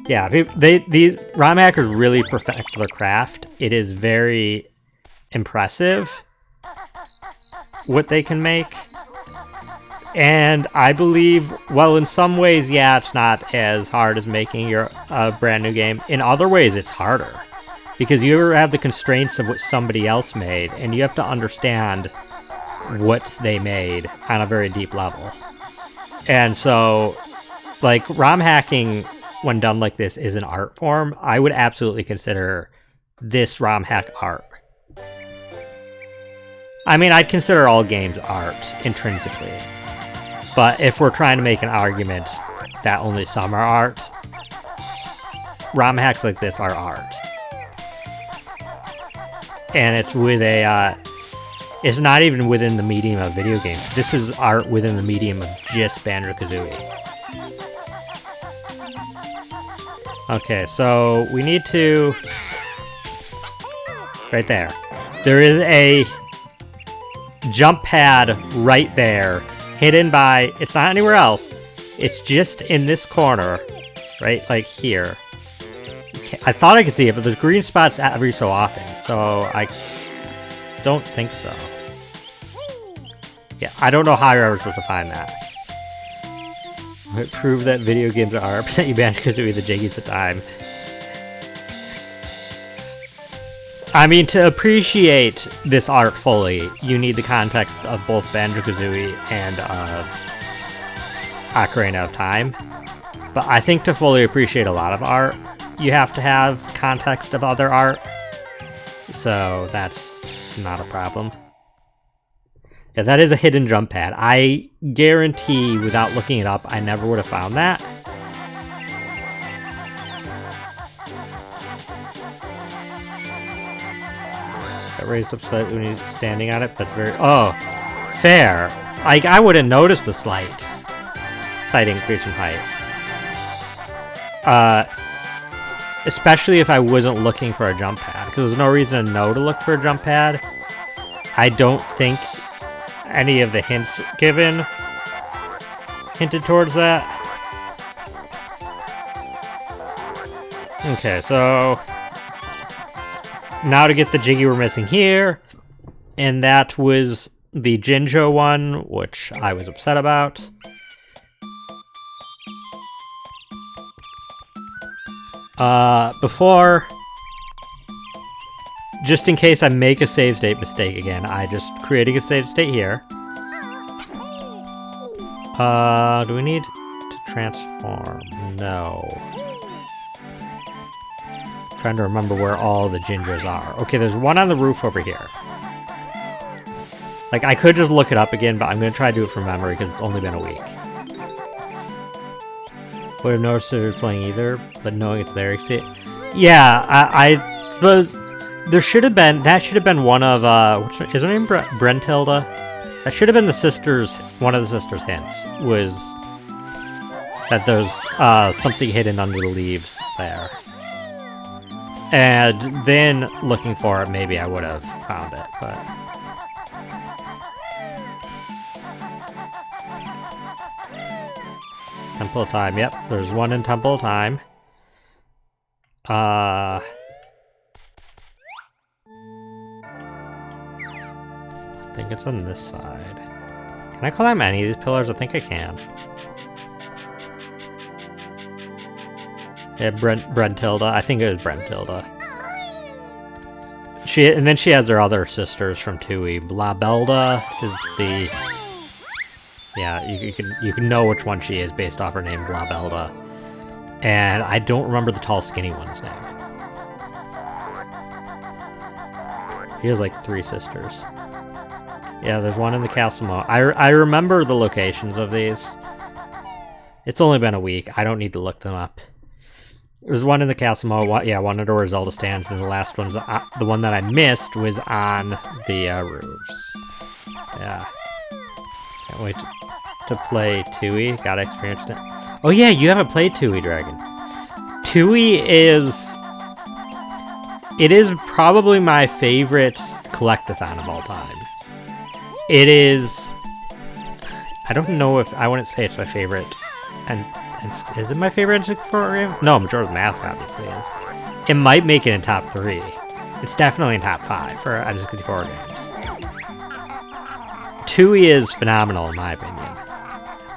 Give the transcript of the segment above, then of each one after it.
Yeah, the ROM hackers really perfect their craft. It is very impressive what they can make. And I believe, well, in some ways, yeah, it's not as hard as making your brand new game. In other ways, it's harder. Because you have the constraints of what somebody else made, and you have to understand what they made on a very deep level. And so, like, ROM hacking, when done like this, is an art form. I would absolutely consider this ROM hack art. I mean, I'd consider all games art, intrinsically. But if we're trying to make an argument that only some are art, ROM hacks like this are art. And it's with a, it's not even within the medium of video games. This is art within the medium of just Banjo-Kazooie. Okay, so we need to... Right there. There is a jump pad right there, hidden by... It's not anywhere else. It's just in this corner, right? Like here. I thought I could see it, but there's green spots every so often, so I don't think so. Yeah, I don't know how you're ever supposed to find that. Prove that video games are art. Present you Banjo-Kazooie the Jiggies at time. I mean, to appreciate this art fully, you need the context of both Banjo-Kazooie and of Ocarina of Time. But I think to fully appreciate a lot of art, you have to have context of other art. So that's not a problem. Yeah, that is a hidden jump pad. I guarantee, without looking it up, I never would have found that. Got raised up slightly when you're standing on it. That's very... Oh, fair. I wouldn't notice the slight increase in height. Especially if I wasn't looking for a jump pad, because there's no reason to know to look for a jump pad. I don't think any of the hints given hinted towards that. Okay, so now to get the Jiggy we're missing here, and that was the Jinjo one, which I was upset about. Before, just in case I make a save state mistake again, I just creating a save state here. Do we need to transform? No. I'm trying to remember where all the Jinjos are. Okay, there's one on the roof over here. Like, I could just look it up again, but I'm gonna try to do it from memory because it's only been a week. Would have noticed if you're playing either, but knowing it's there, see it. Yeah, I suppose there should have been, that should have been one of, is her name Brentilda? That should have been the sisters, one of the sisters' hints, was that there's something hidden under the leaves there. And then looking for it, maybe I would have found it, but... Temple of Time, yep, there's one in Temple of Time. I think it's on this side. Can I climb any of these pillars? I think I can. Yeah, Brentilda. I think it was Brentilda. And then she has her other sisters from Tui. Blabelda is the... Yeah, you can know which one she is based off her name, Blabelda. And I don't remember the tall, skinny one's name. She has like 3 sisters. Yeah, there's one in the Castle Mo. I remember the locations of these. It's only been a week. I don't need to look them up. There's one in the Castle Mo. Yeah, one under where Zelda stands, and the last one's the one that I missed was on the roofs. Yeah. Can't wait to play Tui. Gotta experience it. Oh yeah, you haven't played Tui, Dragon. Tui is... It is probably my favorite collectathon of all time. It is... I don't know if... I wouldn't say it's my favorite Is it my favorite N64 game? No, Majora's Mask obviously is. It might make it in top 3. It's definitely in top 5 for N64 games. Tooie is phenomenal in my opinion.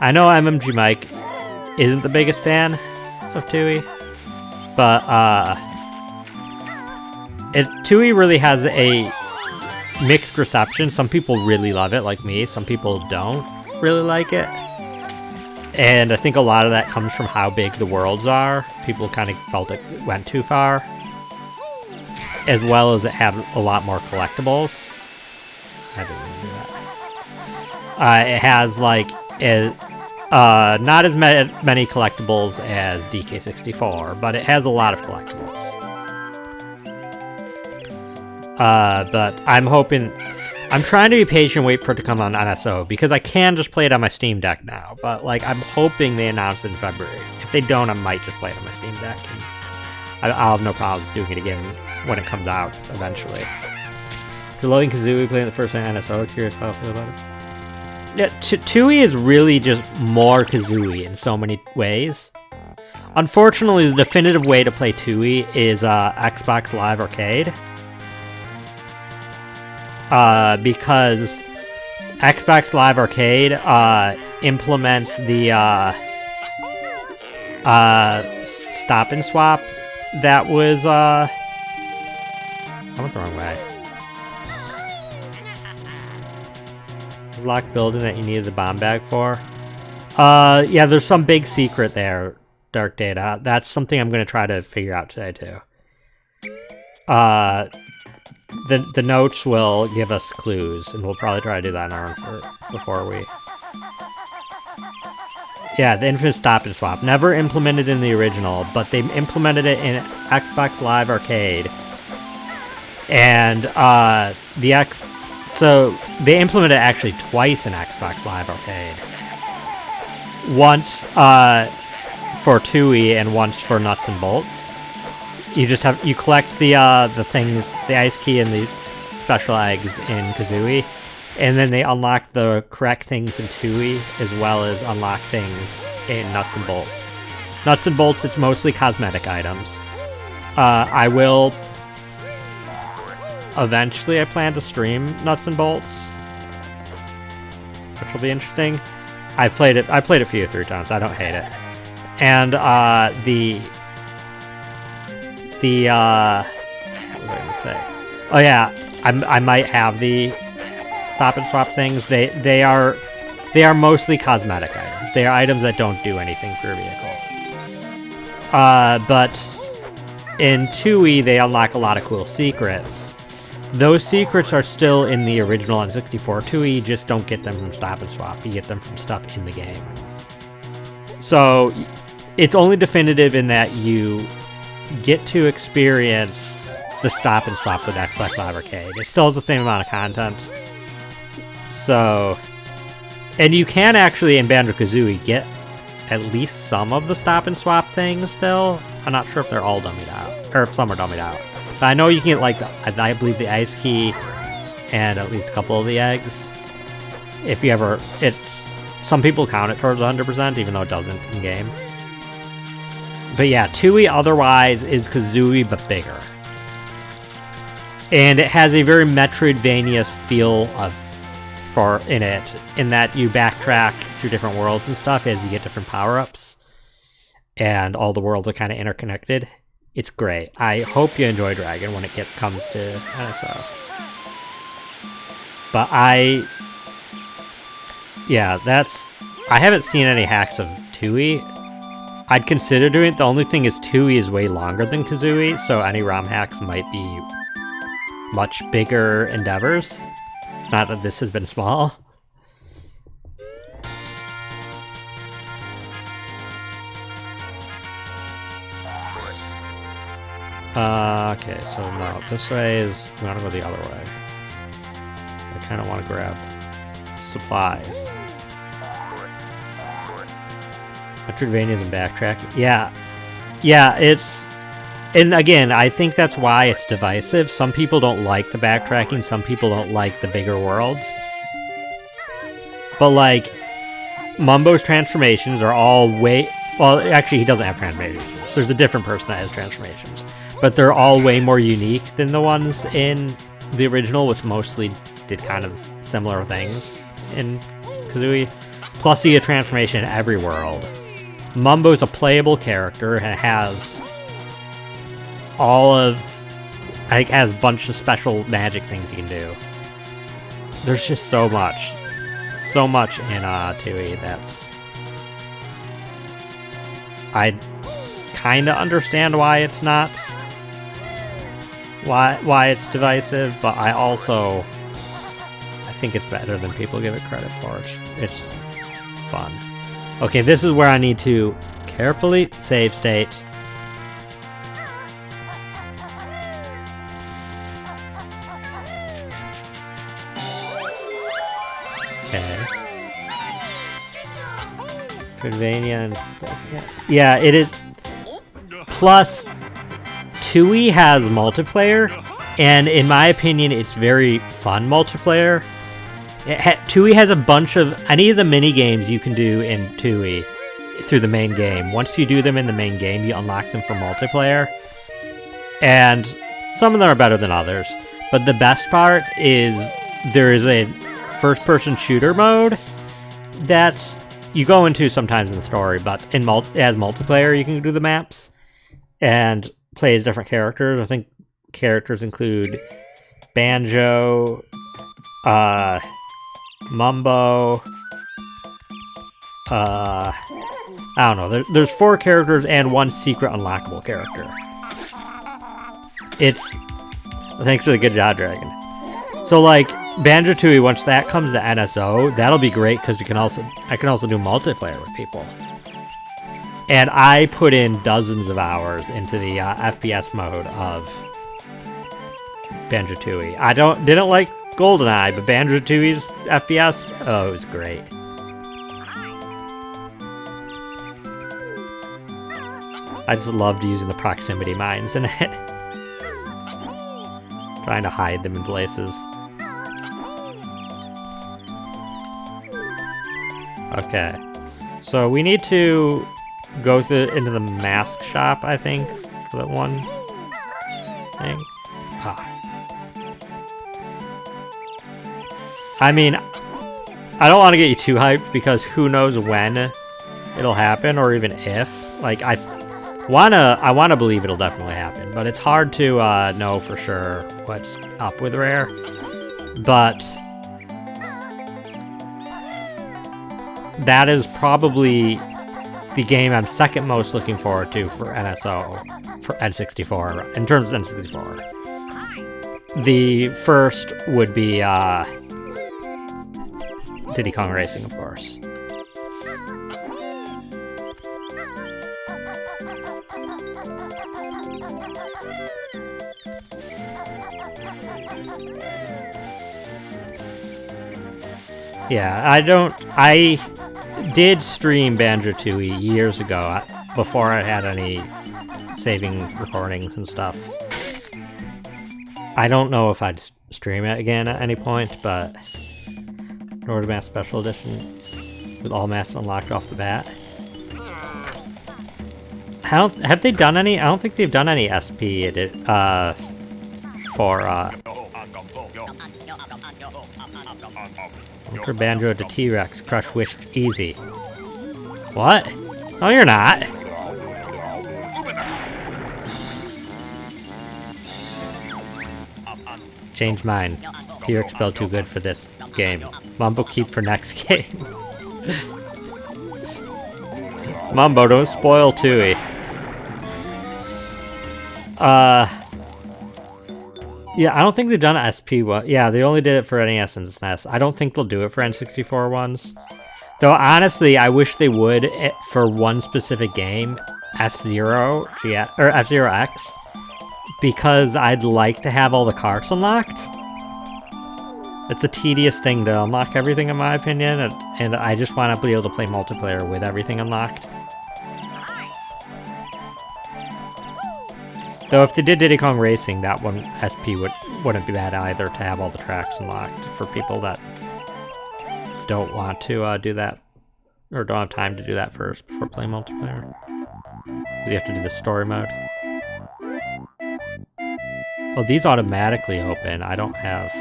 I know MMG Mike isn't the biggest fan of Tooie, but Tooie really has a mixed reception. Some people really love it, like me. Some people don't really like it. And I think a lot of that comes from how big the worlds are. People kind of felt it went too far. As well as it had a lot more collectibles. I didn't even do that. It has like not as many collectibles as DK64, but it has a lot of collectibles. But I'm trying to be patient, wait for it to come on NSO, because I can just play it on my Steam Deck now, but like I'm hoping they announce it in February. If they don't, I might just play it on my Steam Deck, and I'll have no problems doing it again when it comes out eventually. Reloading Kazooie, playing the first time on NSO, curious how I feel about it. Yeah, Tooie is really just more Kazooie in so many ways. Unfortunately, the definitive way to play Tooie is Xbox Live Arcade. Because Xbox Live Arcade implements the stop and swap that was I went the wrong way. Locked building that you needed the bomb bag for. Yeah, there's some big secret there, Dark Data. That's something I'm gonna try to figure out today too. The notes will give us clues, and we'll probably try to do that in our own before we... Yeah, the infinite stop and swap. Never implemented in the original, but they implemented it in Xbox Live Arcade. And so they implemented it actually twice in Xbox Live Arcade. Once for Tooie and once for Nuts and Bolts. You collect the things, the ice key and the special eggs in Kazooie, and then they unlock the correct things in Tooie, as well as unlock things in Nuts and Bolts. Nuts and Bolts, it's mostly cosmetic items. Eventually I plan to stream Nuts and Bolts, which will be interesting. I played it a few 3 times. I don't hate it. And what was I gonna say? Oh yeah, I might have the stop and swap things. They are mostly cosmetic items. They are items that don't do anything for your vehicle. But in Tooie, they unlock a lot of cool secrets. Those secrets are still in the original N64 Tooie, you just don't get them from stop and swap. You get them from stuff in the game. So it's only definitive in that you get to experience the stop and swap with Xbox Live Arcade. It still has the same amount of content. So, and you can actually in Banjo-Kazooie get at least some of the stop and swap things still. I'm not sure if they're all dummied out, or if some are dummied out. But I know you can get, like, I believe the ice key and at least a couple of the eggs. If you ever, some people count it towards 100%, even though it doesn't in game. But yeah, Tooie otherwise is Kazooie, but bigger. And it has a very Metroidvania feel in it, in that you backtrack through different worlds and stuff as you get different power-ups. And all the worlds are kind of interconnected. It's great. I hope you enjoy Dragon when it comes to NSO. But I haven't seen any hacks of Tooie. I'd consider doing it. The only thing is Tooie is way longer than Kazooie, so any ROM hacks might be much bigger endeavors. Not that this has been small. Okay, so no, this way is, we want to go the other way. I kind of want to grab supplies. Metroidvanias and backtracking. Yeah, it's, and again, I think that's why it's divisive. Some people don't like the backtracking, some people don't like the bigger worlds. But like, Mumbo's transformations are all Well, actually, he doesn't have transformations. There's a different person that has transformations. But they're all way more unique than the ones in the original, which mostly did kind of similar things in Kazooie. Plus, you get transformation in every world. Mumbo's a playable character and has has a bunch of special magic things you can do. There's just so much in Tooie that's... I kind of understand why it's not... Why it's divisive, but I think it's better than people give it credit for. It's fun. Okay, this is where I need to carefully save state. Okay. Convenience. Yeah, it is. Plus, Tooie has multiplayer, and in my opinion, it's very fun multiplayer. Tooie has a bunch of... Any of the mini games you can do in Tooie through the main game. Once you do them in the main game, you unlock them for multiplayer. And some of them are better than others. But the best part is there is a first-person shooter mode that you go into sometimes in the story, but as multiplayer, you can do the maps and play as different characters. I think characters include Banjo, Mumbo, I don't know. There's 4 characters and 1 secret unlockable character. Thanks for the good job, Dragon. So, like, Banjo-Tooie, once that comes to NSO, that'll be great because I can also do multiplayer with people. And I put in dozens of hours into the FPS mode of Banjo-Tooie. I didn't like GoldenEye, but Banjo-Tooie's FPS, oh, it was great. I just loved using the proximity mines in it. Trying to hide them in places. Okay. So we need to go into the mask shop, I think, for that one thing. I mean, I don't want to get you too hyped because who knows when it'll happen or even if. Like, I wanna believe it'll definitely happen, but it's hard to know for sure what's up with Rare. But that is probably the game I'm second most looking forward to for NSO, for N64, in terms of N64. The first would be Diddy Kong Racing, of course. Yeah, I did stream Banjo-Tooie years ago, before I had any saving recordings and stuff. I don't know if I'd stream it again at any point, but Northern Mass Special Edition with all masks unlocked off the bat. Have they done any? I don't think they've done any SP for Enter Banjo to T-Rex, crush wish easy. What? No, you're not. Change mine. T-Rex spelled too good for this game. Mumbo keep for next game. Mumbo, don't spoil Tooie. Yeah, I don't think they've done SP one. Yeah, they only did it for NES and SNES. I don't think they'll do it for N64 ones. Though, honestly, I wish they would for one specific game, F-Zero, or F-Zero X, because I'd like to have all the carts unlocked. It's a tedious thing to unlock everything, in my opinion, and I just want to be able to play multiplayer with everything unlocked. Though if they did Diddy Kong Racing, that one SP wouldn't be bad either, to have all the tracks unlocked for people that don't want to do that Or don't have time to do that first before playing multiplayer. You have to do the story mode. Well, these automatically open. I don't have...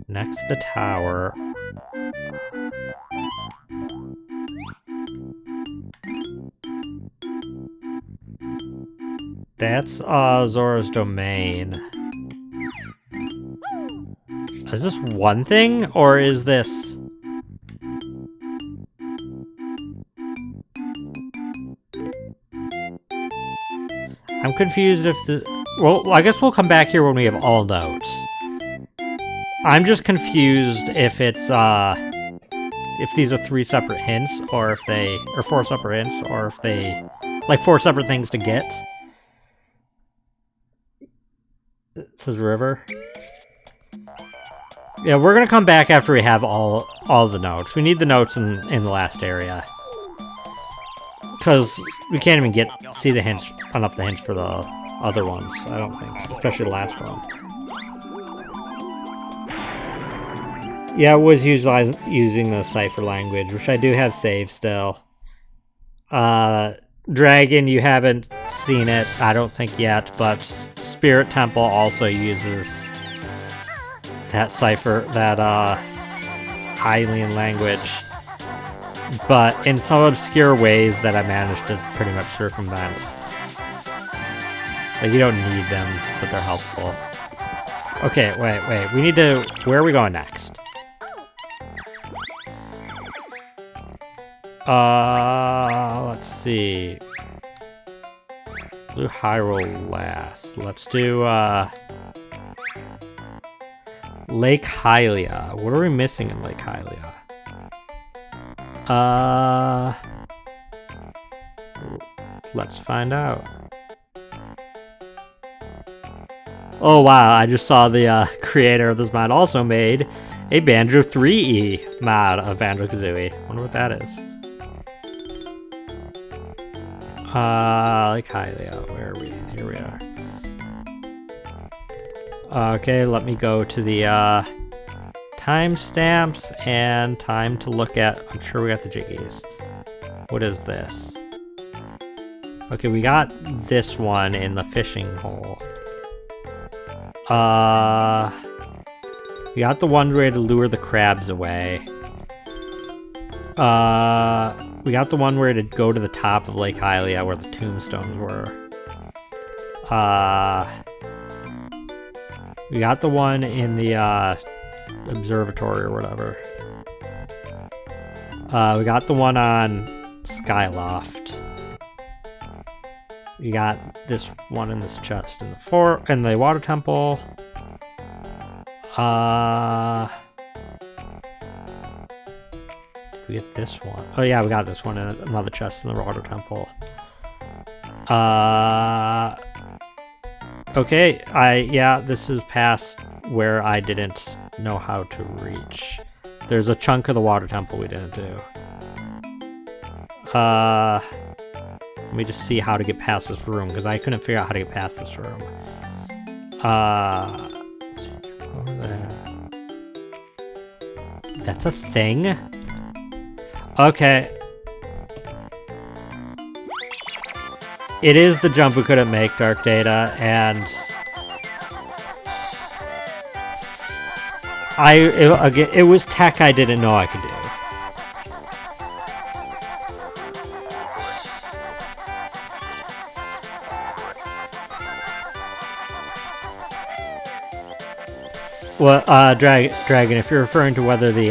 Next to the tower. That's Zora's domain. Is this one thing, or is this... I'm confused if the... Well, I guess we'll come back here when we have all notes. I'm just confused if it's, if these are 3 separate hints, or if they... Or 4 separate hints, or if they... Like, 4 separate things to get. It says river. Yeah, we're gonna come back after we have all the notes. We need the notes in the last area. Because we can't even see the hints, enough the hints for the other ones, I don't think. Especially the last one. Yeah, I was using the cipher language, which I do have saved still. Dragon, you haven't seen it, I don't think yet, but Spirit Temple also uses that cipher, that Hylian language, but in some obscure ways that I managed to pretty much circumvent. Like, you don't need them, but they're helpful. Okay, wait, we need to... Where are we going next? Let's see. Blue Hyrule last. Let's do, Lake Hylia. What are we missing in Lake Hylia? Let's find out. Oh wow, I just saw the creator of this mod also made a Banjo 3E mod of Banjo-Kazooie. Wonder what that is. Lake Hylia, where are we? Here we are. Okay, let me go to the timestamps and time to look at... I'm sure we got the Jiggies. What is this? Okay, we got this one in the fishing hole. We got the one way to lure the crabs away. We got the one where to go to the top of Lake Hylia where the tombstones were. We got the one in the observatory or whatever. We got the one on Skyloft. We got this one in this chest in the water temple. Did we get this one? Oh yeah, we got this one in another chest in the water temple. Okay, yeah, this is past where I didn't know how to reach. There's a chunk of the water temple we didn't do. Let me just see how to get past this room, because I couldn't figure out how to get past this room. Let's see, over there. That's a thing? Okay. It is the jump we couldn't make, Dark Data, and... again, it was tech I didn't know I could do. Well, Dragon, if you're referring to whether the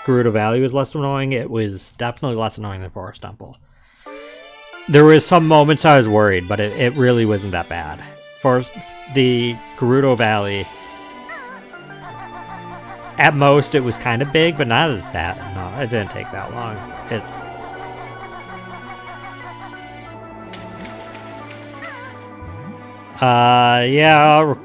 Gerudo Valley was less annoying, it was definitely less annoying than Forest Temple. There was some moments I was worried, but it really wasn't that bad. The Gerudo Valley, at most it was kind of big, but not as bad. No, it didn't take that long. Yeah.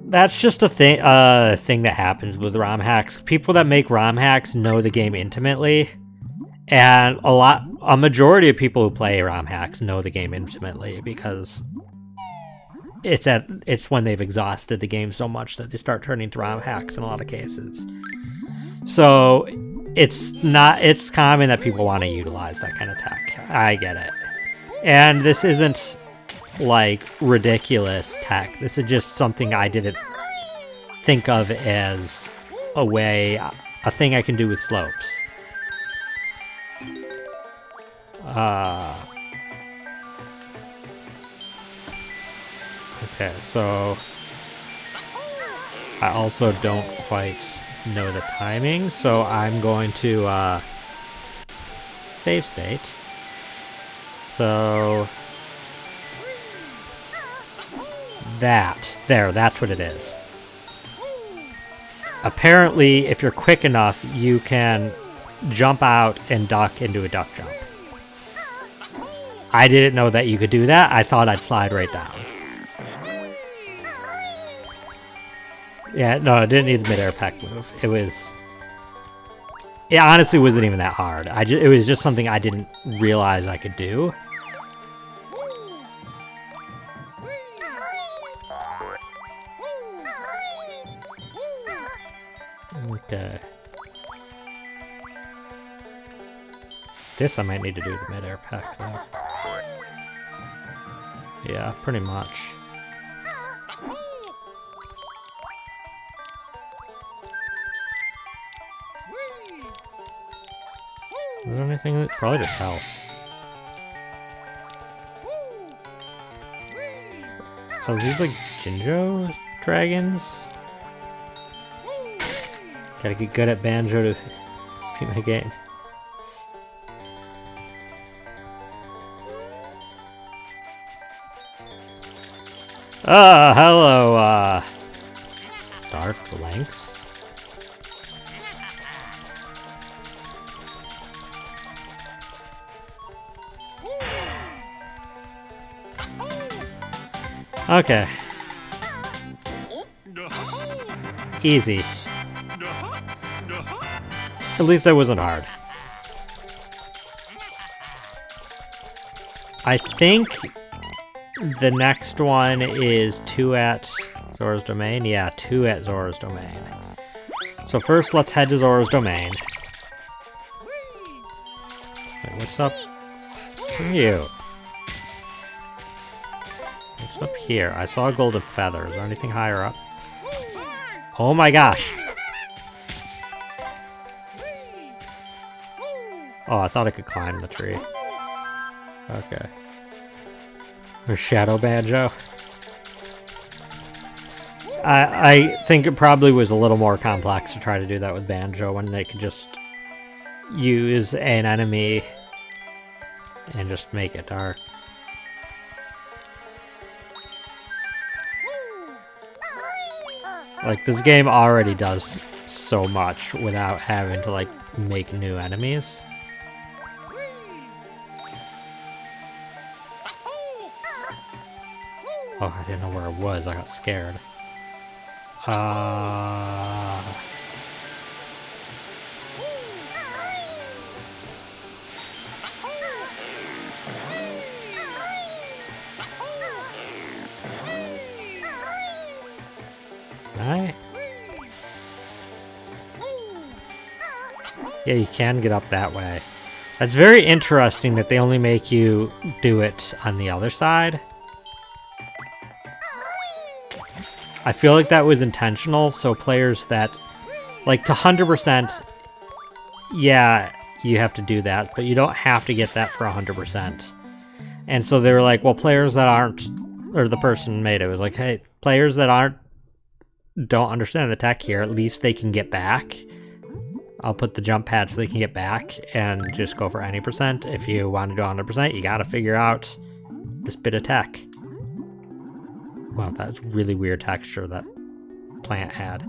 That's just a thing that happens with ROM hacks. People that make ROM hacks know the game intimately, and a lot a majority of people who play ROM hacks know the game intimately because it's when they've exhausted the game so much that they start turning to ROM hacks in a lot of cases. So it's common that people want to utilize that kind of tech. I get it. And this isn't like ridiculous tech. This is just something I didn't think of as a thing I can do with slopes. Okay, so I also don't quite know the timing, so I'm going to save state. So that's what it is. Apparently, if you're quick enough, you can jump out and duck into a duck jump. I didn't know that you could do that. I thought I'd slide right down. Yeah, no, I didn't need the mid-air peck move. It honestly wasn't even that hard. It was just something I didn't realize I could do. Okay. This I might need to do the mid-air peck, though. Yeah, pretty much. Is there anything that... Probably just health. Oh, these like Jinjo dragons? Gotta get good at Banjo to beat my game. Hello, Dark Lynx. Okay. Easy. At least that wasn't hard. I think the next one is 2 at Zora's Domain. Yeah, 2 at Zora's Domain. So first, let's head to Zora's Domain. Wait, what's up? Screw you. What's up here? I saw a golden feather. Is there anything higher up? Oh my gosh! Oh, I thought I could climb the tree. Okay. Or Shadow Banjo. I think it probably was a little more complex to try to do that with Banjo when they could just use an enemy and just make it dark. Like, this game already does so much without having to, like, make new enemies. Oh, I didn't know where it was. I got scared. Yeah, you can get up that way. That's very interesting that they only make you do it on the other side. I feel like that was intentional, so players that, like, to 100%, yeah, you have to do that, but you don't have to get that for 100%. And so they were like, well, players that aren't, or the person made it was like, hey, players that don't understand the tech here, at least they can get back. I'll put the jump pad so they can get back and just go for any percent. If you want to do 100%, you got to figure out this bit of tech. Wow, that's really weird texture that plant had.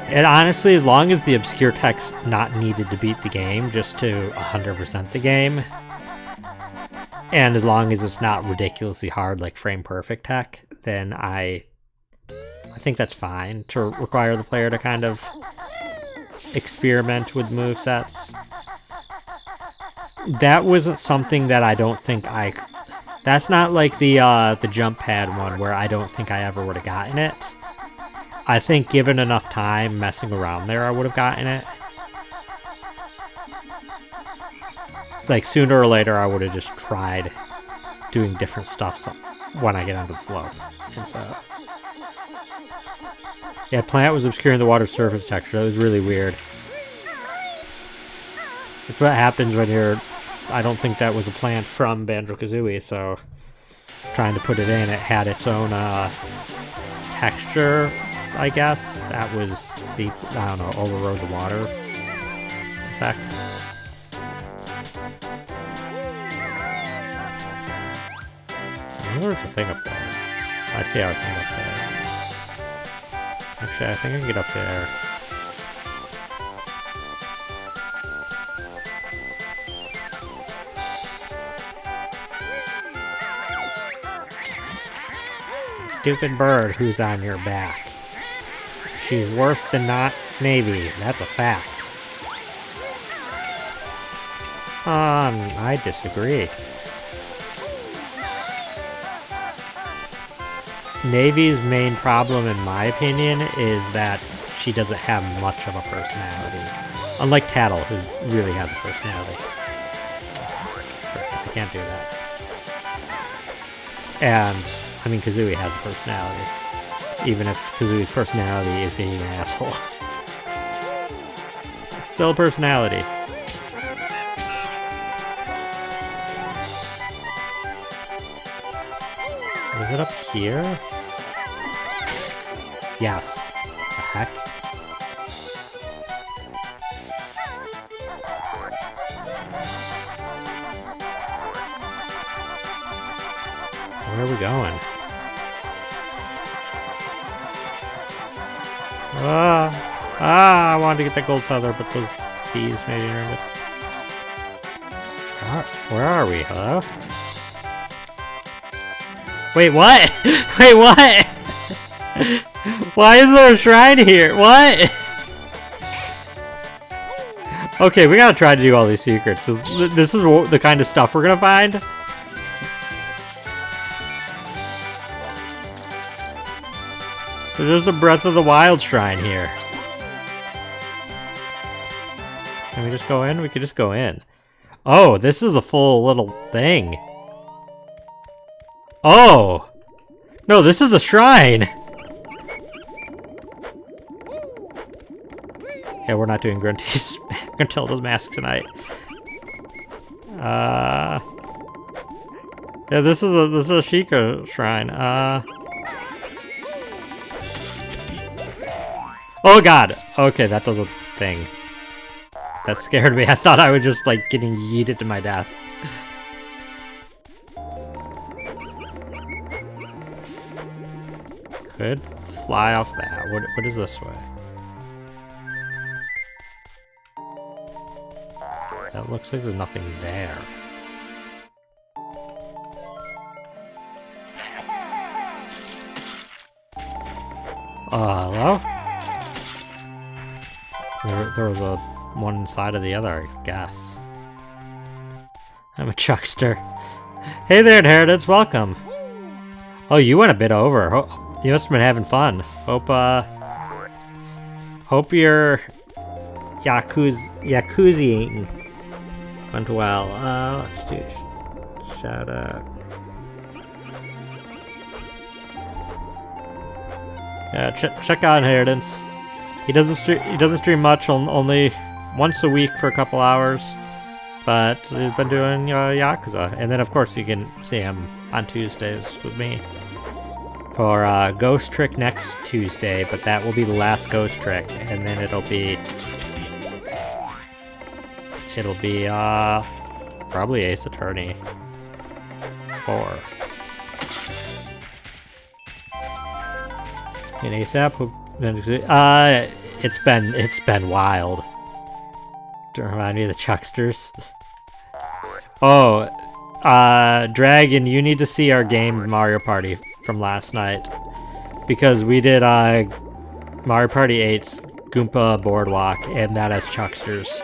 And honestly, as long as the obscure tech's not needed to beat the game, just to 100% the game, and as long as it's not ridiculously hard like frame perfect tech, then I think that's fine to require the player to kind of experiment with movesets. That wasn't something that I don't think I... That's not like the jump pad one where I don't think I ever would have gotten it. I think given enough time messing around there, I would have gotten it. It's like sooner or later I would have just tried doing different stuff when I get onto the slope. And so... Yeah, plant was obscuring the water surface texture. That was really weird. It's what happens when you're... I don't think that was a plant from Banjo-Kazooie, so... Trying to put it in, it had its own texture, I guess. That was, I don't know, overrode the water effect. I wonder if there's a thing up there. I see how I can get up there. Actually, I think I can get up there. Stupid bird who's on your back. She's worse than not Navy. That's a fact. I disagree. Navy's main problem, in my opinion, is that she doesn't have much of a personality. Unlike Tattle, who really has a personality. Frick, I can't do that. And, I mean, Kazooie has a personality. Even if Kazooie's personality is being an asshole. It's still a personality. Is it up here? Yes. The heck? Where are we going? I wanted to get that gold feather, but those bees made me nervous. Where are we? Hello? Wait, what? Wait, what? Why is there a shrine here? What? Okay, we gotta try to do all these secrets. This is the kind of stuff we're gonna find. There's the Breath of the Wild shrine here. Can we just go in? We could just go in. Oh, this is a full little thing. Oh! No, this is a shrine! Yeah, we're not doing Gruntilda's mask tonight. Yeah, this is a Sheikah shrine. Oh god! Okay, that does a thing. That scared me. I thought I was just like getting yeeted to my death. Could fly off that. What is this way? That looks like there's nothing there. Hello? There was a one side of the other, I guess. I'm a chuckster. Hey there, Inheritance, welcome. Oh, you went a bit over. Oh, you must have been having fun. Hope your Yakuzaing went well. Let's do a shout out. Yeah, check out Inheritance. He doesn't stream much, only once a week for a couple hours, but he's been doing Yakuza. And then of course you can see him on Tuesdays with me for Ghost Trick next Tuesday, but that will be the last Ghost Trick, and then it'll be probably Ace Attorney 4. In ASAP, it's been wild. To remind me of the Chucksters. Oh, Dragon, you need to see our game Mario Party from last night. because we did Mario Party 8's Goomba Boardwalk, and that has Chucksters.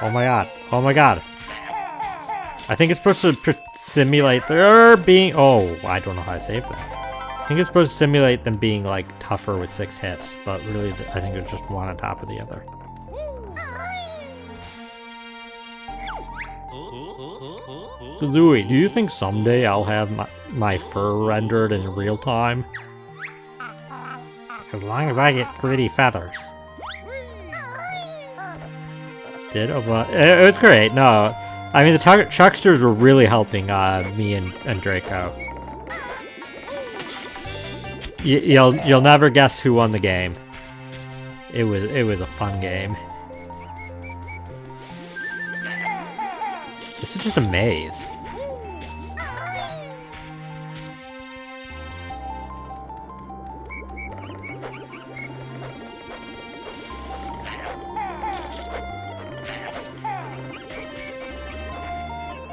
Oh my god. Oh my god. I think it's supposed to simulate there being... Oh, I don't know how I saved that. I think it's supposed to simulate them being, like, tougher with 6 hits, but really, I think it's just one on top of the other. Kazooie, do you think someday I'll have my fur rendered in real time? As long as I get pretty feathers. It was great. No, I mean the Chucksters were really helping me and Draco. You'll never guess who won the game. It was a fun game. This is just a maze.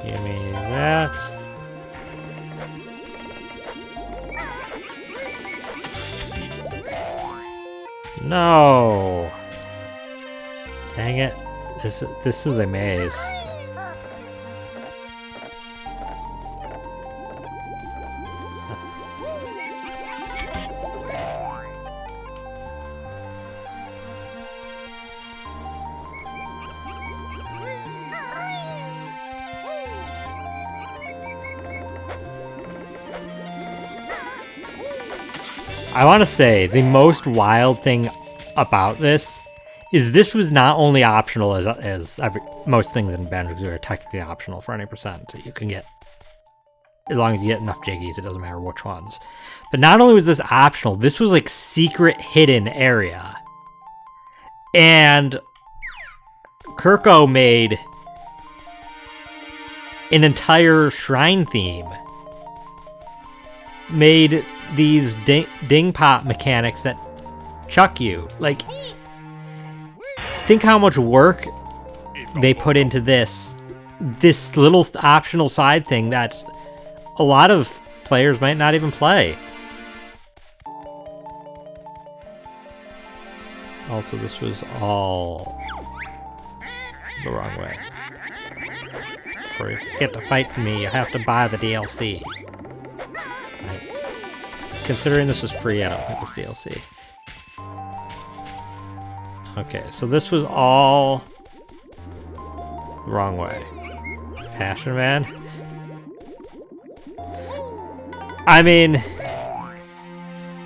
Give me that. No. Dang it. This is a maze. I want to say the most wild thing about this is this was not only optional as most things in Banjo-Kazooie are technically optional for any percent that you can get. As long as you get enough Jiggies, it doesn't matter which ones. But not only was this optional, this was like secret hidden area. And Kurko made an entire shrine theme. Made these ding pop mechanics that chuck you. Like, think how much work they put into this little optional side thing that a lot of players might not even play. Also, this was all the wrong way. For if you get to fight me, you have to buy the DLC. Considering this was free, I don't think it's DLC. Okay, so this was all the wrong way. Passion Man. I mean,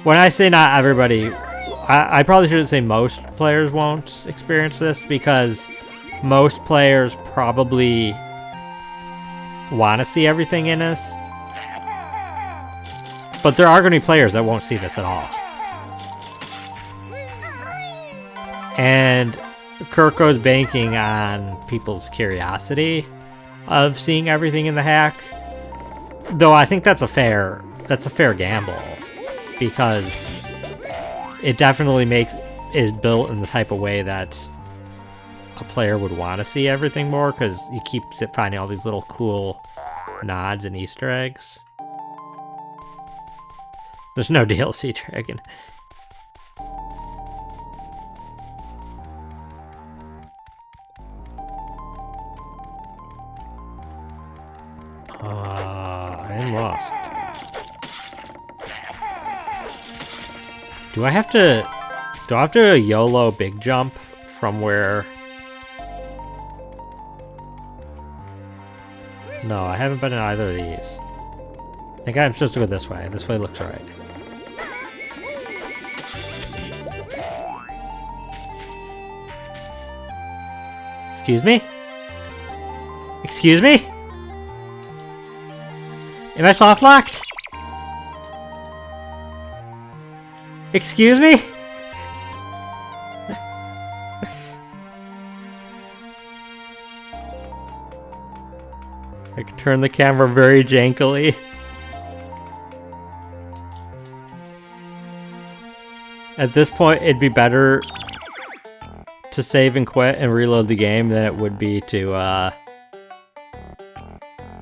when I say not everybody, I probably shouldn't say most players won't experience this, because most players probably want to see everything in this. But there are going to be players that won't see this at all. And Kurko's banking on people's curiosity of seeing everything in the hack. Though I think that's a fair gamble, because it definitely is built in the type of way that a player would want to see everything more, because you keep finding all these little cool nods and Easter eggs. There's no DLC dragon. I am lost. Do I have to YOLO big jump from where? No, I haven't been in either of these. I think I'm supposed to go this way. This way looks right. Excuse me? Excuse me? Am I soft locked? Excuse me? I can turn the camera very jankily. At this point, it'd be better to save and quit and reload the game than it would be to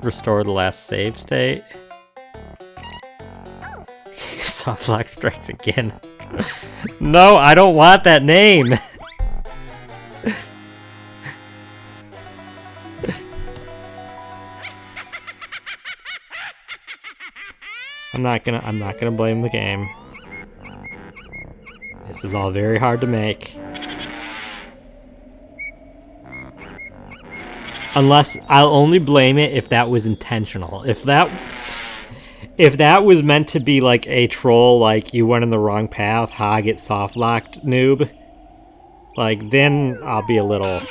restore the last save state. Softlock strikes again. No, I don't want that name. I'm not gonna blame the game. This is all very hard to make. Unless I'll only blame it if that was intentional. If that was meant to be like a troll, like you went in the wrong path, ha, get soft locked, noob. Like then I'll be a little.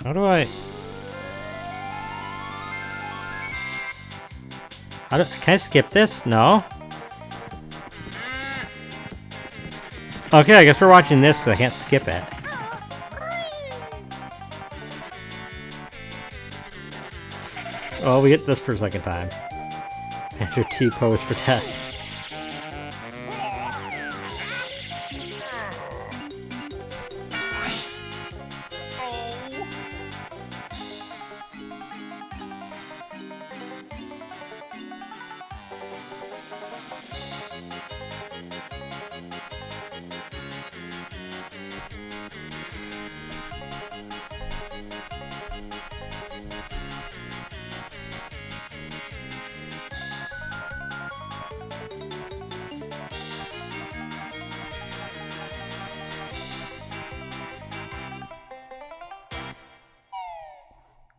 How do I? Can I skip this? No? Okay, I guess we're watching this because I can't skip it. Oh, we get this for a second time. Enter T-pose for death.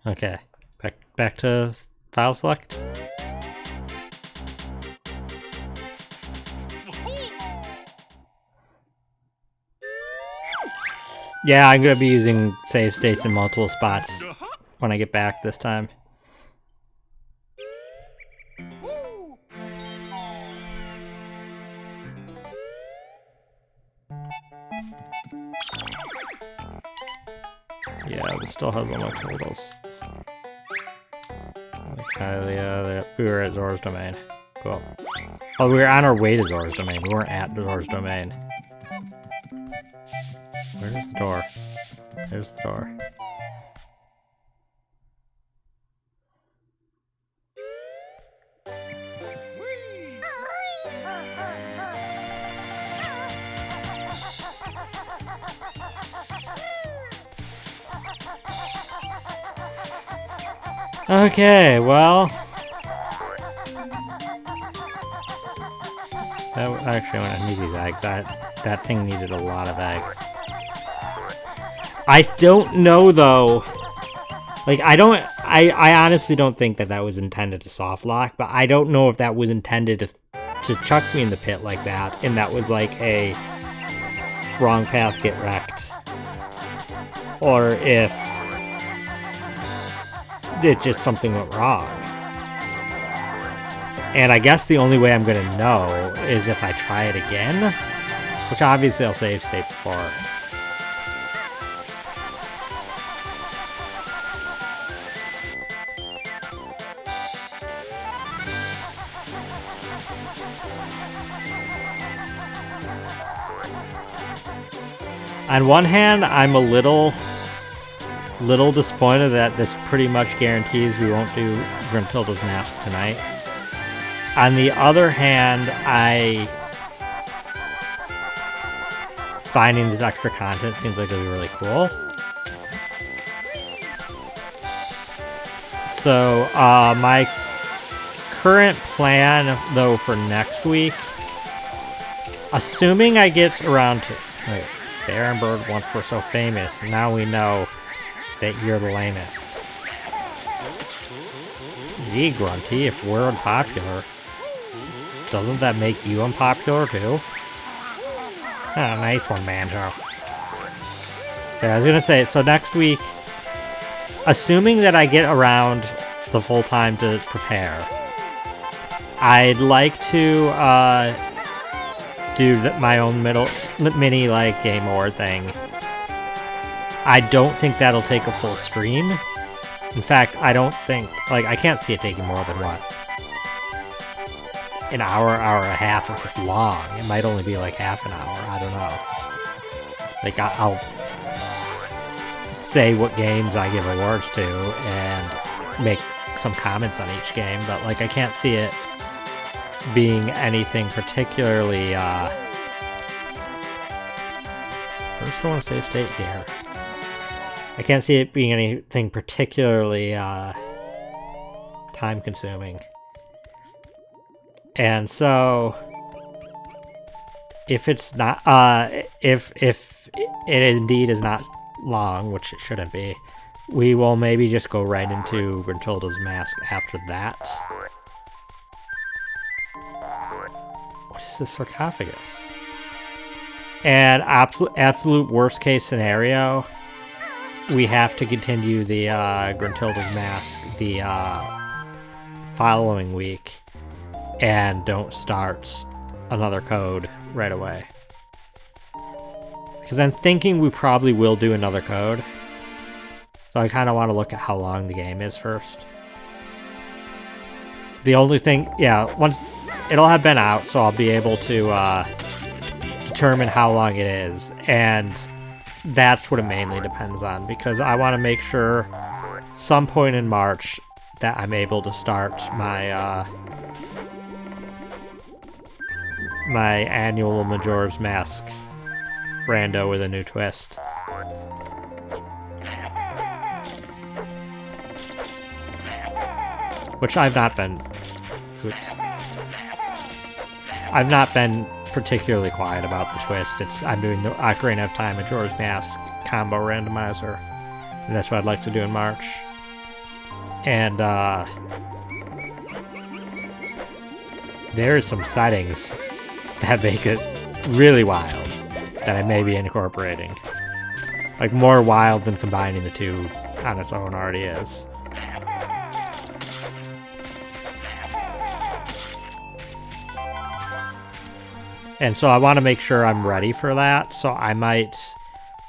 Okay, back to file select. Yeah, I'm gonna be using save states in multiple spots when I get back this time. Yeah, this still has all my totals. Okay, we were at Zora's Domain. Cool. Oh, we were on our way to Zora's Domain. We weren't at Zora's Domain. Where's the door? There's the door. Okay, well... Actually, I'm gonna need these eggs. That thing needed a lot of eggs. I don't know, though. Like, I honestly don't think that was intended to soft lock, but I don't know if that was intended to chuck me in the pit like that, and that was like a wrong path, get wrecked. Or if just something went wrong. And I guess the only way I'm gonna know is if I try it again, which obviously I'll save state before. On one hand, I'm a little disappointed that this pretty much guarantees we won't do Gruntilda's Mask tonight. On the other hand, finding this extra content seems like it'll be really cool. So, my current plan, though, for next week, assuming I get around to... Wait, Bear and Bird once were so famous, now we know that you're the lamest. Gee, Grunty, if we're unpopular, doesn't that make you unpopular too? Oh, nice one, Banjo. Yeah, I was gonna say, so next week, assuming that I get around the full time to prepare, I'd like to do my own mini like game award thing. I don't think that'll take a full stream. In fact, I don't think, like, I can't see it taking more than what? an hour, hour and a half if it's long. It might only be like half an hour. I don't know. Like, I'll say what games I give awards to and make some comments on each game, but like I can't see it being anything particularly first I want to save state here. I can't see it being anything particularly time consuming. And so if it's not if it indeed is not long, which it shouldn't be, we will maybe just go right into Gruntilda's mask after that. What is this sarcophagus? And absolute worst case scenario, we have to continue the Gruntilda's mask the following week and don't start another code right away. Because I'm thinking we probably will do another code. So I kind of want to look at how long the game is first. The only thing, yeah, once it'll have been out, so I'll be able to determine how long it is. And that's what it mainly depends on, because I want to make sure some point in March that I'm able to start my my annual Majora's Mask rando with a new twist. Which I've not been... Oops. I've not been particularly quiet about the twist. I'm doing the Ocarina of Time Majora's Mask combo randomizer. And that's what I'd like to do in March. And, there's some settings that make it really wild that I may be incorporating. Like, more wild than combining the two on its own already is. And so I want to make sure I'm ready for that, so I might,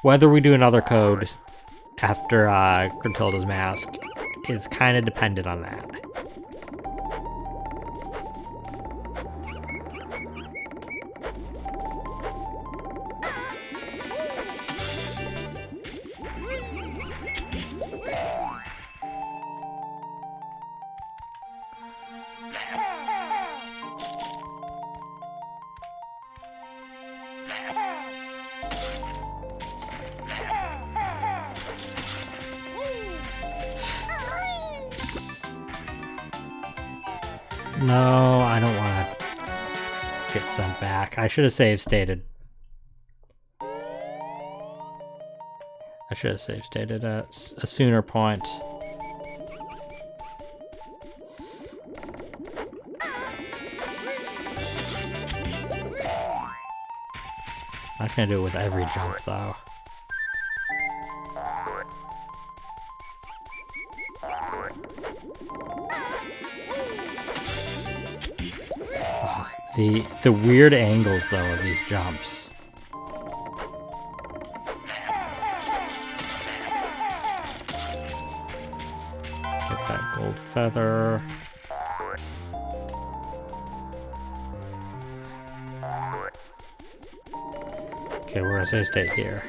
whether we do another code after Gruntilda's Mask is kind of dependent on that. No, I don't want to get sent back. I should have save stated. I should have save stated a sooner point. Not gonna do it with every jump though. The weird angles, though, of these jumps. Get that gold feather. Okay, we're gonna say stay here.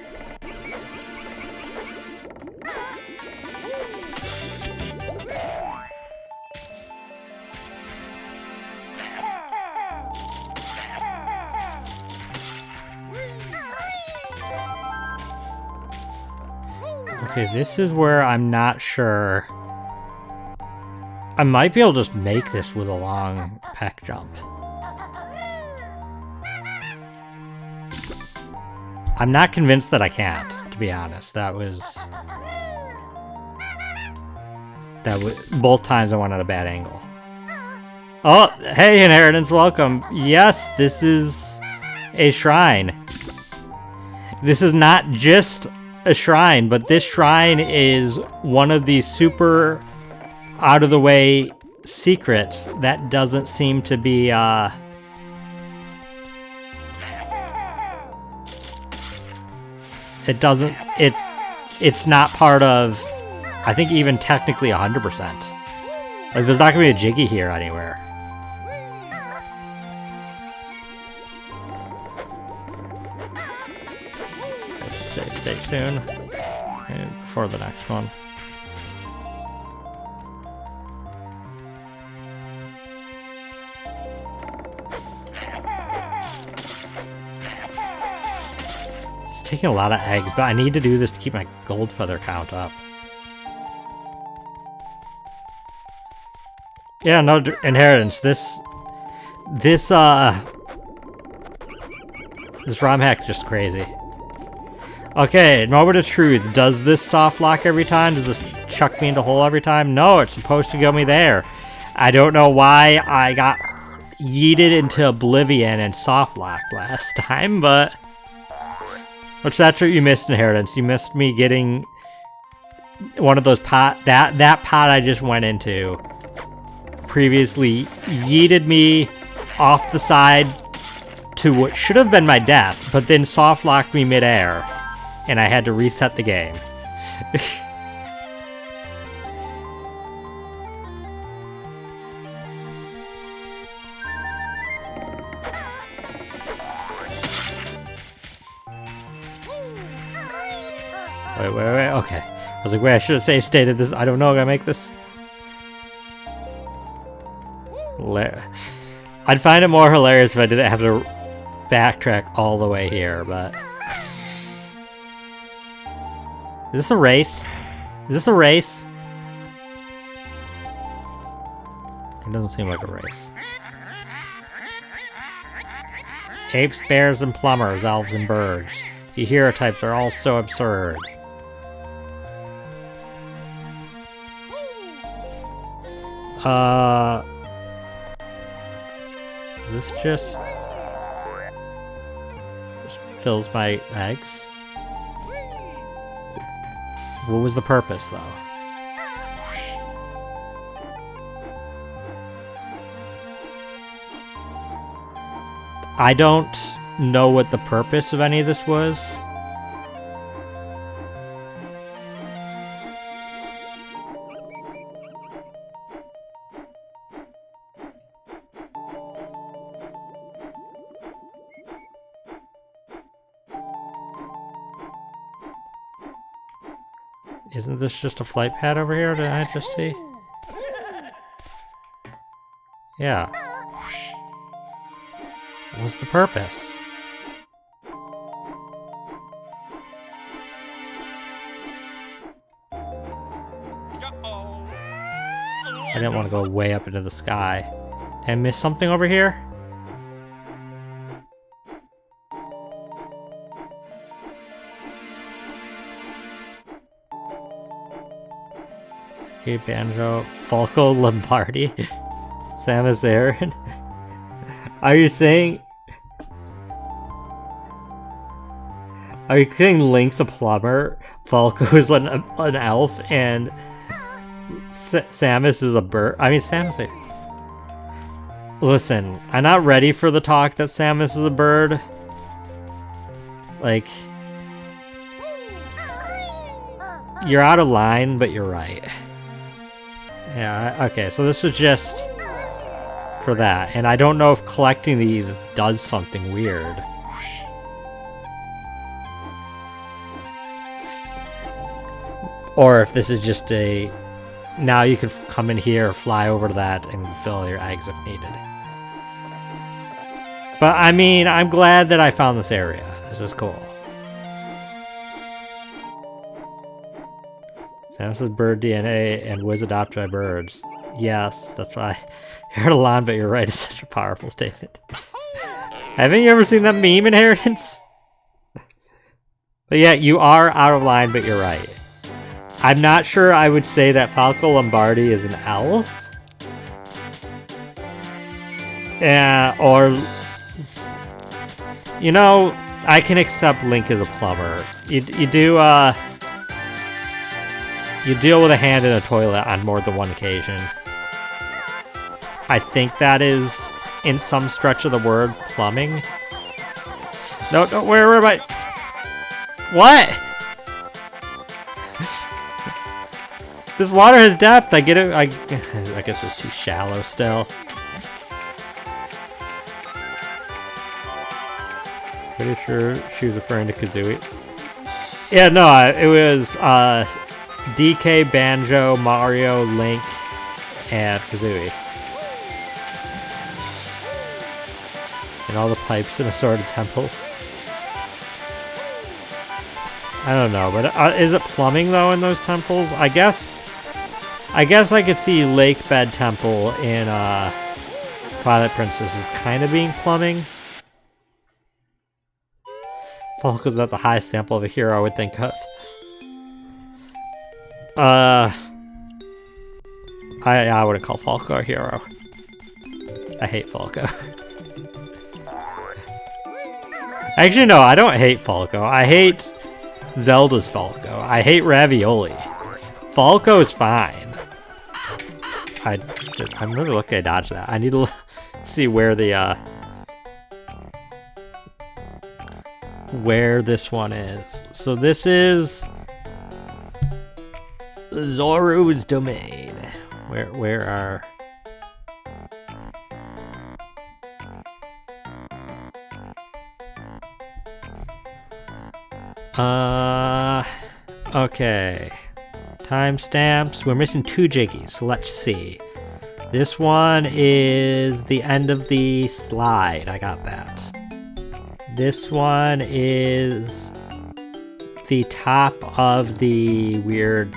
Okay, this is where I'm not sure. I might be able to just make this with a long peck jump. I'm not convinced that I can't, to be honest. That was both times I went at a bad angle. Oh, hey Inheritance, welcome. Yes, this is a shrine. This is not just a shrine, but this shrine is one of these super out of the way secrets that doesn't seem to be it's not part of, I think, even technically 100%. Like, there's not gonna be a Jiggy here anywhere. save state soon. And before the next one. It's taking a lot of eggs, but I need to do this to keep my gold feather count up. Yeah, no inheritance. This romhack is just crazy. Okay, moment of truth. Does this soft lock every time? Does this chuck me into a hole every time? No, it's supposed to get me there. I don't know why I got yeeted into oblivion and soft locked last time, but... Which, that's what you missed, inheritance. You missed me getting one of those pot... That pot I just went into previously yeeted me off the side to what should have been my death, but then soft locked me midair, and I had to reset the game. Wait, okay. I was like, wait, I should have save stated this. I don't know if I make this. I'd find it more hilarious if I didn't have to backtrack all the way here, but... Is this a race? Is this a race? It doesn't seem like a race. Apes, bears, and plumbers, elves, and birds. The hero types are all so absurd. Is this just fills my eggs? What was the purpose, though? I don't know what the purpose of any of this was. Isn't this just a flight pad over here? Did I just see? Yeah. What's the purpose? I didn't want to go way up into the sky. And miss something over here? Okay, Banjo, Falco Lombardi, Samus Aran. Are you saying Link's a plumber, Falco is an elf, and Samus is a bird? I mean, Samus. Listen, I'm not ready for the talk that Samus is a bird. Like, you're out of line, but you're right. Yeah, okay, so this was just for that. And I don't know if collecting these does something weird. Or if this is just a... Now you can come in here, fly over to that, and fill your eggs if needed. But, I mean, I'm glad that I found this area. This is cool. Samus's bird DNA and was adopted by birds. Yes, that's why I heard a lot, but you're right, it's such a powerful statement. Haven't you ever seen that meme, Inheritance? But yeah, you are out of line, but you're right. I'm not sure I would say that Falco Lombardi is an elf. Or... You know, I can accept Link as a plumber. You deal with a hand in a toilet on more than one occasion. I think that is, in some stretch of the word, plumbing. No, where am I? What? This water has depth, I get it. I guess it's too shallow still. Pretty sure she was referring to Kazooie. Yeah, no, it was DK, Banjo, Mario, Link, and Kazooie. And all the pipes and assorted temples. I don't know, but is it plumbing though in those temples? I guess I could see Lake Bed Temple in Twilight Princess is kind of being plumbing. Falco's not the highest sample of a hero I would think of. I wouldn't call Falco a hero. I hate Falco. Actually, no, I don't hate Falco. I hate Zelda's Falco. I hate Ravioli. Falco's fine. I'm really lucky I dodged that. I need to see where the where this one is. So this is Zoru's domain. Where are okay. Timestamps. We're missing 2 Jiggies, so let's see. This one is the end of the slide. I got that. This one is the top of the weird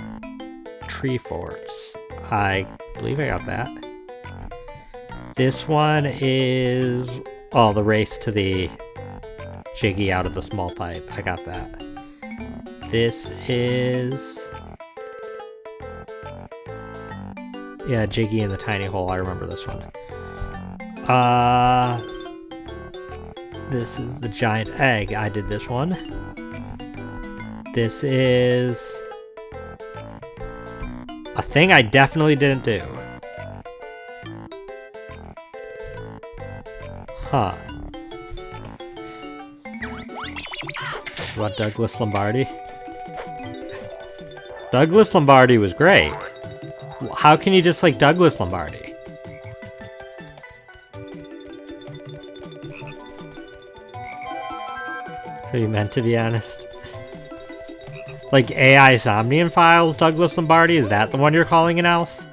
tree forts. I believe I got that. This one is the race to the Jiggy out of the small pipe. I got that. This is Jiggy in the tiny hole. I remember this one. This is the giant egg. I did this one. This is a thing I definitely didn't do. Huh. What about Douglas Lombardi? Douglas Lombardi was great. How can you dislike Douglas Lombardi? So you meant to be honest? Like AI Somnian Files, Douglas Lombardi? Is that the one you're calling an elf?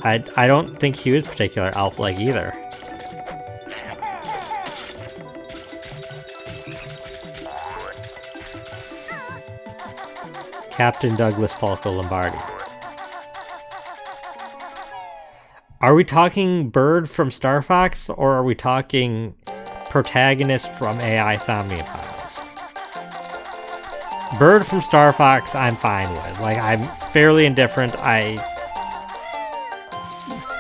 I don't think he was particular elf-like either. Captain Douglas Falco Lombardi. Are we talking Bird from Star Fox, or are we talking protagonist from AI Somnian Files? Bird from Star Fox, I'm fine with. Like, I'm fairly indifferent.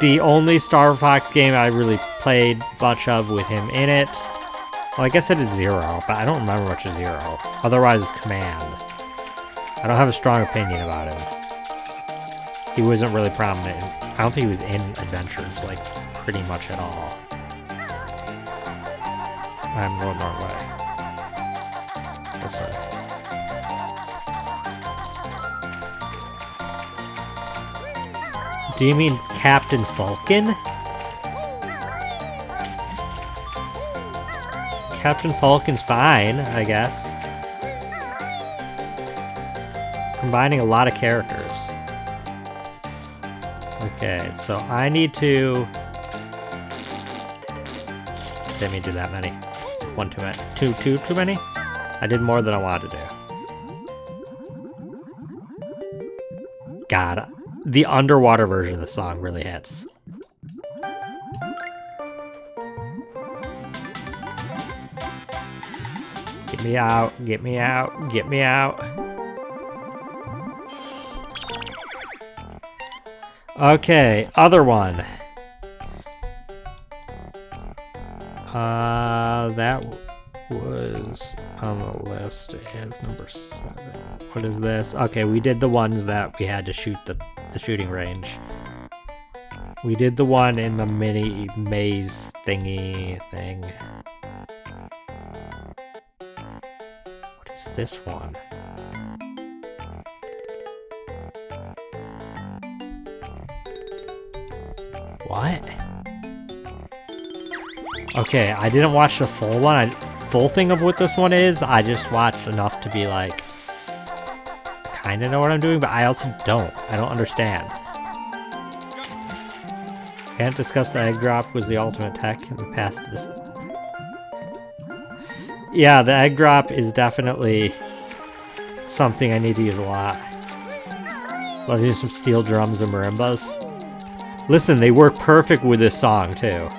The only Star Fox game I really played much of with him in it, well, I guess I did Zero, but I don't remember much of Zero. Otherwise, it's Command. I don't have a strong opinion about him. He wasn't really prominent. I don't think he was in Adventures, like, pretty much at all. I'm going the wrong way. This way. Do you mean Captain Falcon? Captain Falcon's fine, I guess. Combining a lot of characters. Okay, so I need to... Didn't mean to do that many. One too many. Two too many? I did more than I wanted to do. God, the underwater version of the song really hits. Get me out, get me out, get me out. Okay, other one. That was on the list as number 7. What is this? Okay, we did the ones that we had to shoot the shooting range. We did the one in the mini maze thingy thing. What is this one? What? Okay, I didn't watch the full one. full thing of what this one is. I just watched enough to be like, kind of know what I'm doing, but I also don't. I don't understand. Can't discuss the egg drop was the ultimate tech in the past. Yeah, the egg drop is definitely something I need to use a lot. Love using some steel drums and marimbas. Listen, they work perfect with this song too.